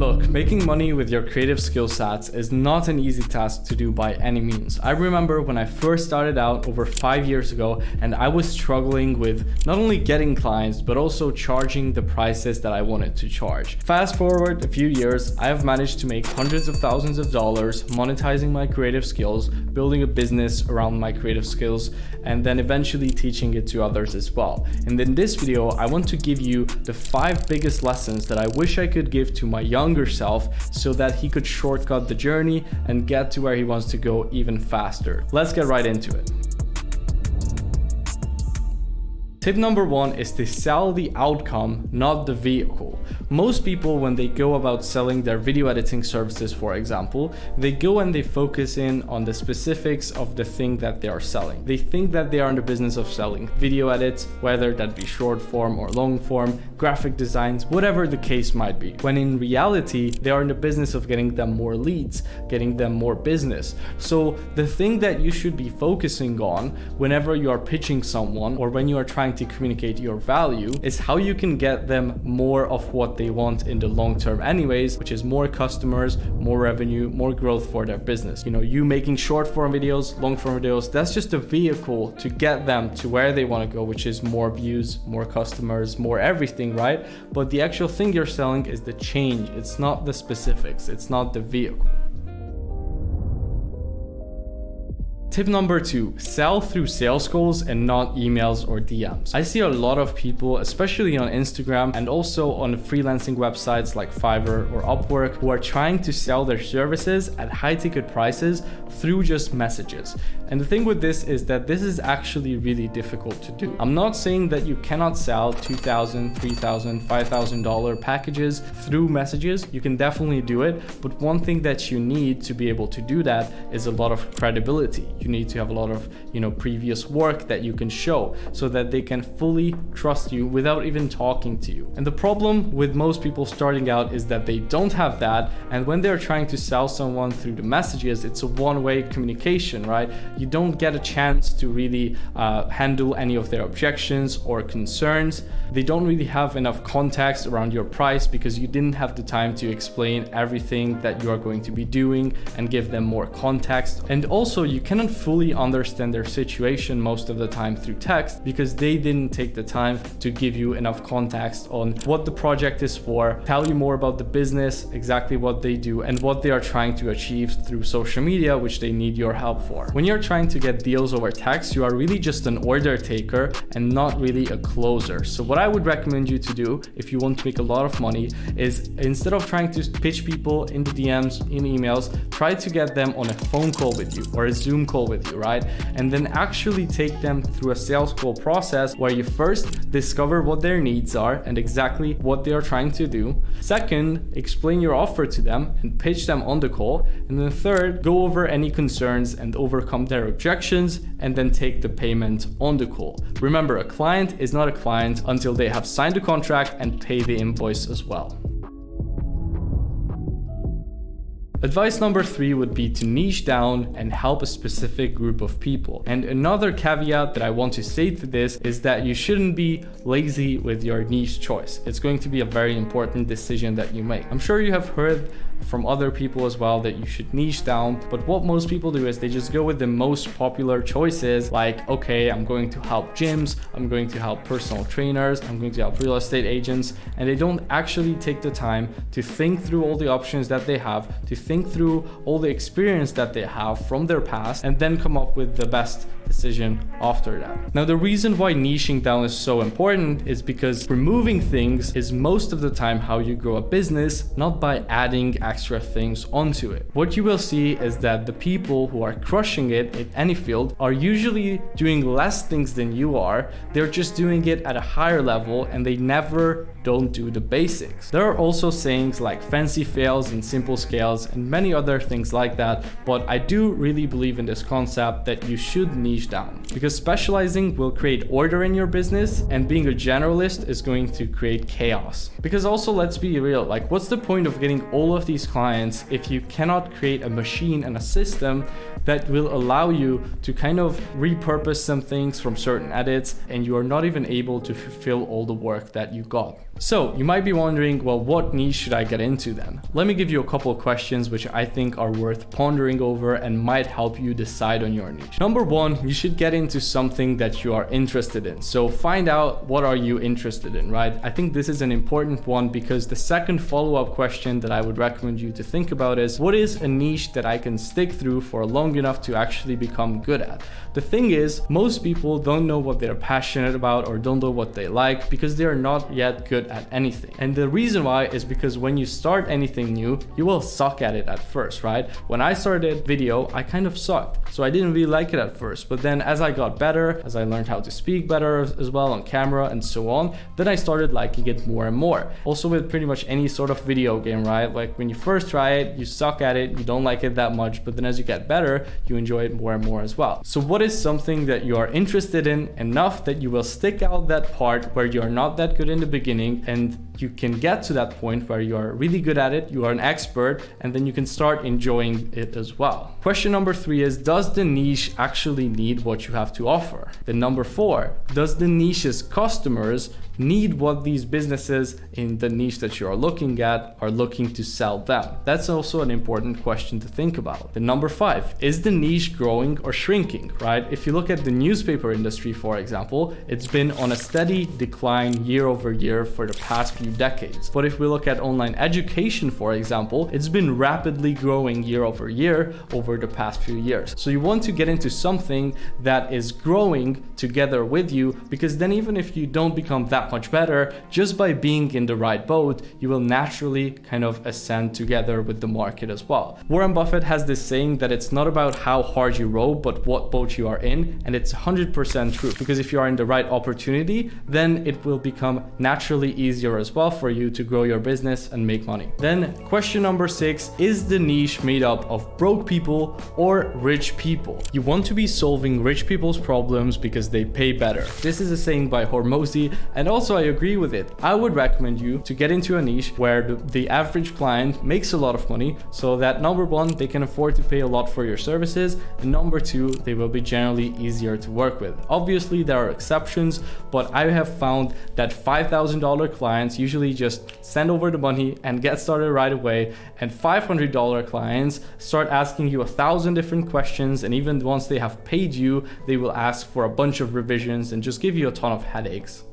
Look, making money with your creative skill sets is not an easy task to do by any means. I remember when I first started out over 5 years ago, and I was struggling with not only getting clients, but also charging the prices that I wanted to charge. Fast forward a few years, I have managed to make hundreds of thousands of dollars monetizing my creative skills, building a business around my creative skills, and then eventually teaching it to others as well. And in this video, I want to give you the 5 biggest lessons that I wish I could give to my younger self so that he could shortcut the journey and get to where he wants to go even faster. Let's get right into it. Tip number 1 is to sell the outcome, not the vehicle. Most people, when they go about selling their video editing services, for example, they go and they focus in on the specifics of the thing that they are selling. They think that they are in the business of selling video edits, whether that be short form or long form, graphic designs, whatever the case might be. When in reality, they are in the business of getting them more leads, getting them more business. So the thing that you should be focusing on whenever you are pitching someone or when you are trying to communicate your value is how you can get them more of what they want in the long term anyways, which is more customers, more revenue, more growth for their business. You know, you making short form videos, long form videos, that's just a vehicle to get them to where they want to go, which is more views, more customers, more everything, right? But the actual thing you're selling is the change. It's not the specifics. It's not the vehicle. Tip number 2, sell through sales calls and not emails or DMs. I see a lot of people, especially on Instagram and also on freelancing websites like Fiverr or Upwork, who are trying to sell their services at high ticket prices through just messages. And the thing with this is that this is actually really difficult to do. I'm not saying that you cannot sell $2,000, $3,000, $5,000 packages through messages. You can definitely do it. But one thing that you need to be able to do that is a lot of credibility. You need to have a lot of, previous work that you can show so that they can fully trust you without even talking to you. And the problem with most people starting out is that they don't have that. And when they're trying to sell someone through the messages, it's a one-way communication, right? You don't get a chance to really handle any of their objections or concerns. They don't really have enough context around your price because you didn't have the time to explain everything that you are going to be doing and give them more context. And also, you cannot fully understand their situation most of the time through text because they didn't take the time to give you enough context on what the project is for, tell you more about the business, exactly what they do, and what they are trying to achieve through social media, which they need your help for. When you're trying to get deals over text, you are really just an order taker and not really a closer. So what I would recommend you to do if you want to make a lot of money is, instead of trying to pitch people in the DMs, in emails, try to get them on a phone call with you or a Zoom call with you, right? And then actually take them through a sales call process where you first discover what their needs are and exactly what they are trying to do. Second, explain your offer to them and pitch them on the call. And then third, go over any concerns and overcome their objections, and then take the payment on the call. Remember, a client is not a client until they have signed a contract and pay the invoice as well. Advice number 3 would be to niche down and help a specific group of people. And another caveat that I want to say to this is that you shouldn't be lazy with your niche choice. It's going to be a very important decision that you make. I'm sure you have heard from other people as well that you should niche down, but what most people do is they just go with the most popular choices, like, okay, I'm going to help gyms, I'm going to help personal trainers, I'm going to help real estate agents, and they don't actually take the time to think through all the options that they have, to think through all the experience that they have from their past, and then come up with the best decision after that. Now, the reason why niching down is so important is because removing things is most of the time how you grow a business, not by adding extra things onto it. What you will see is that the people who are crushing it in any field are usually doing less things than you are. They're just doing it at a higher level and they never don't do the basics. There are also sayings like fancy fails and simple scales and many other things like that, but I do really believe in this concept that you should niche down, because specializing will create order in your business and being a generalist is going to create chaos. Because also, let's be real, like, what's the point of getting all of these clients if you cannot create a machine and a system that will allow you to kind of repurpose some things from certain edits and you are not even able to fulfill all the work that you got. So you might be wondering, well, what niche should I get into then? Let me give you a couple of questions which I think are worth pondering over and might help you decide on your niche. Number one, you should get into something that you are interested in. So find out, what are you interested in, right? I think this is an important one, because the second follow-up question that I would recommend you to think about is, what is a niche that I can stick through for long enough to actually become good at? The thing is, most people don't know what they're passionate about or don't know what they like because they are not yet good at anything. And the reason why is because when you start anything new, you will suck at it at first, right? When I started video, I kind of sucked. So I didn't really like it at first. But then as I got better, as I learned how to speak better as well on camera and so on, then I started liking it more and more. Also with pretty much any sort of video game, right? Like when you first try it, you suck at it, you don't like it that much, but then as you get better, you enjoy it more and more as well. So what is something that you are interested in enough that you will stick out that part where you are not that good in the beginning, and you can get to that point where you are really good at it, you are an expert, and then you can start enjoying it as well. Question number 3 is, does the niche actually need what you have to offer? Then number 4, does the niche's customers need what these businesses in the niche that you are looking at are looking to sell them? That's also an important question to think about. Then number 5, is the niche growing or shrinking, right? If you look at the newspaper industry, for example, it's been on a steady decline year over year for the past few decades. But if we look at online education, for example, it's been rapidly growing year over year over the past few years. So you want to get into something that is growing together with you, because then even if you don't become that much better, just by being in the right boat, you will naturally kind of ascend together with the market as well. Warren Buffett has this saying that it's not about how hard you row, but what boat you are in, and it's 100% true, because if you are in the right opportunity, then it will become naturally easier as well for you to grow your business and make money. Then question number 6, is the niche made up of broke people or rich people? You want to be solving rich people's problems because they pay better. This is a saying by Hormozi, and also I agree with it. I would recommend you to get into a niche where the average client makes a lot of money, so that number 1, they can afford to pay a lot for your services, and number 2, they will be generally easier to work with. Obviously there are exceptions, but I have found that $5,000 clients usually just send over the money and get started right away, and $500 clients start asking you 1,000 different questions, and even once they have paid you, they will ask for a bunch of revisions and just give you a ton of headaches.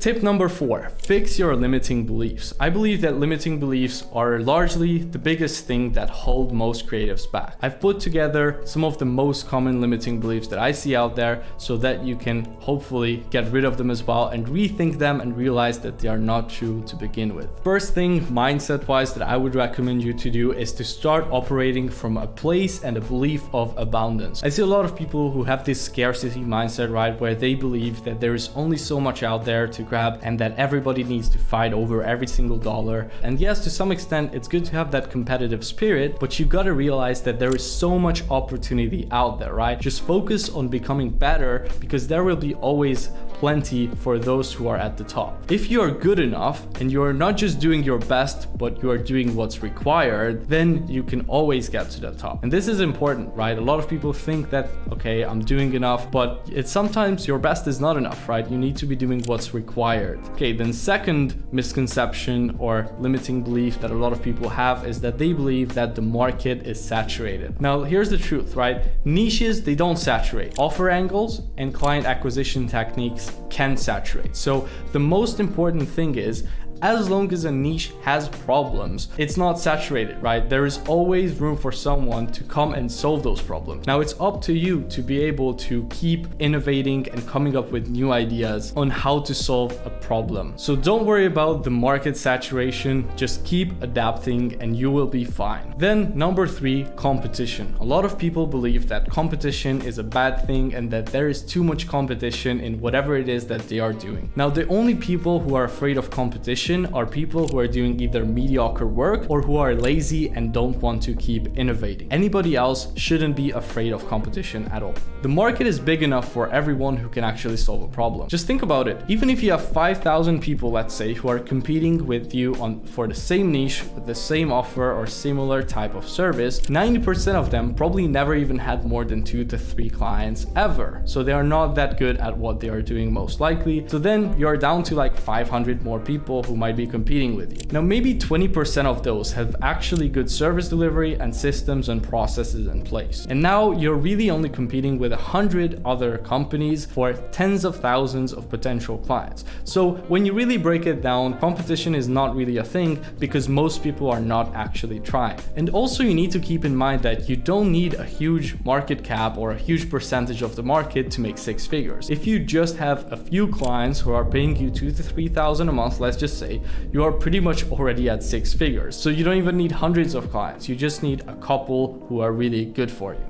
Tip number 4, fix your limiting beliefs. I believe that limiting beliefs are largely the biggest thing that hold most creatives back. I've put together some of the most common limiting beliefs that I see out there so that you can hopefully get rid of them as well and rethink them and realize that they are not true to begin with. First thing, mindset-wise, that I would recommend you to do is to start operating from a place and a belief of abundance. I see a lot of people who have this scarcity mindset, right, where they believe that there is only so much out there to grab and that everybody needs to fight over every single dollar. And yes, to some extent, it's good to have that competitive spirit, but you gotta realize that there is so much opportunity out there, right? Just focus on becoming better, because there will be always plenty for those who are at the top. If you are good enough and you are not just doing your best, but you are doing what's required, then you can always get to the top. And this is important, right? A lot of people think that, okay, I'm doing enough, but it's sometimes your best is not enough, right? You need to be doing what's required. Okay, then second misconception or limiting belief that a lot of people have is that they believe that the market is saturated. Now, here's the truth, right? Niches, they don't saturate. Offer angles and client acquisition techniques can saturate. So the most important thing is, as long as a niche has problems, it's not saturated, right? There is always room for someone to come and solve those problems. Now it's up to you to be able to keep innovating and coming up with new ideas on how to solve a problem. So don't worry about the market saturation, just keep adapting and you will be fine. Then number 3, competition. A lot of people believe that competition is a bad thing and that there is too much competition in whatever it is that they are doing. Now the only people who are afraid of competition competition are people who are doing either mediocre work or who are lazy and don't want to keep innovating. Anybody else shouldn't be afraid of competition at all. The market is big enough for everyone who can actually solve a problem. Just think about it. Even if you have 5,000 people, let's say, who are competing with you for the same niche, with the same offer or similar type of service, 90% of them probably never even had more than 2 to 3 clients ever. So they are not that good at what they are doing most likely. So then you're down to like 500 more people who might be competing with you. Now maybe 20% of those have actually good service delivery and systems and processes in place. And now you're really only competing with 100 other companies for tens of thousands of potential clients. So when you really break it down, competition is not really a thing because most people are not actually trying. And also you need to keep in mind that you don't need a huge market cap or a huge percentage of the market to make 6 figures. If you just have a few clients who are paying you 2,000 to 3,000 a month, let's just say, you are pretty much already at 6 figures. So you don't even need hundreds of clients. You just need a couple who are really good for you.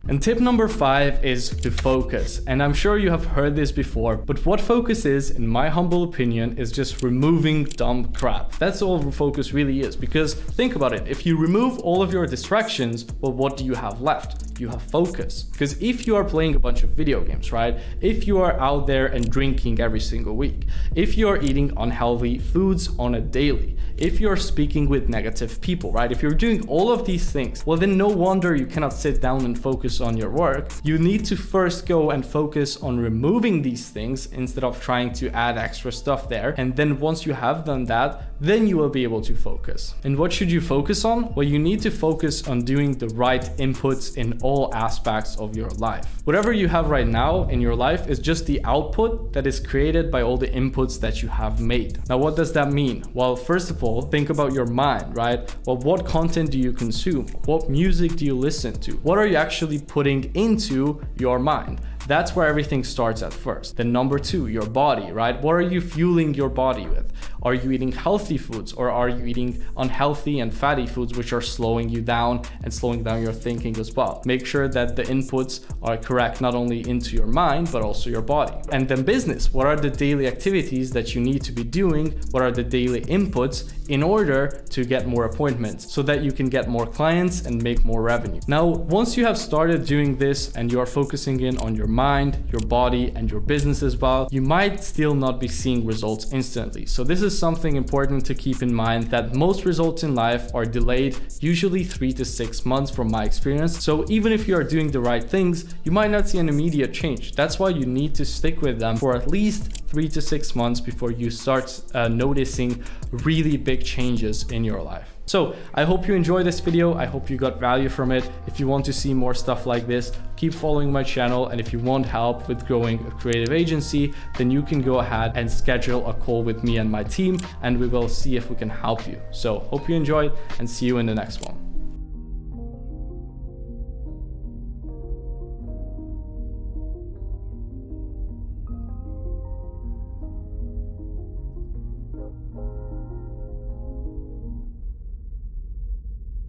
And tip number 5 is to focus. And I'm sure you have heard this before, but what focus is, in my humble opinion, is just removing dumb crap. That's all focus really is, because think about it. If you remove all of your distractions, well, what do you have left? You have focus. Because if you are playing a bunch of video games, right? If you are out there and drinking every single week, if you are eating unhealthy foods on a daily, if you're speaking with negative people, right? If you're doing all of these things, well, then no wonder you cannot sit down and focus on your work. You need to first go and focus on removing these things instead of trying to add extra stuff there. And then once you have done that, then you will be able to focus. And what should you focus on? Well, you need to focus on doing the right inputs in all aspects of your life. Whatever you have right now in your life is just the output that is created by all the inputs that you have made. Now, what does that mean? Well, first of all, think about your mind, right? Well, what content do you consume? What music do you listen to? What are you actually putting into your mind? That's where everything starts at first. Then number 2, your body, right? What are you fueling your body with? Are you eating healthy foods, or are you eating unhealthy and fatty foods which are slowing you down and slowing down your thinking as well? Make sure that the inputs are correct, not only into your mind, but also your body. And then business, what are the daily activities that you need to be doing? What are the daily inputs in order to get more appointments so that you can get more clients and make more revenue? Now, once you have started doing this and you are focusing in on your mind, your body, and your business as well, you might still not be seeing results instantly. So this is something important to keep in mind, that most results in life are delayed, usually 3 to 6 months from my experience. So even if you are doing the right things, you might not see an immediate change. That's why you need to stick with them for at least 3 to 6 months before you start noticing really big changes in your life. So I hope you enjoyed this video. I hope you got value from it. If you want to see more stuff like this, keep following my channel. And if you want help with growing a creative agency, then you can go ahead and schedule a call with me and my team, and we will see if we can help you. So hope you enjoyed, and see you in the next one.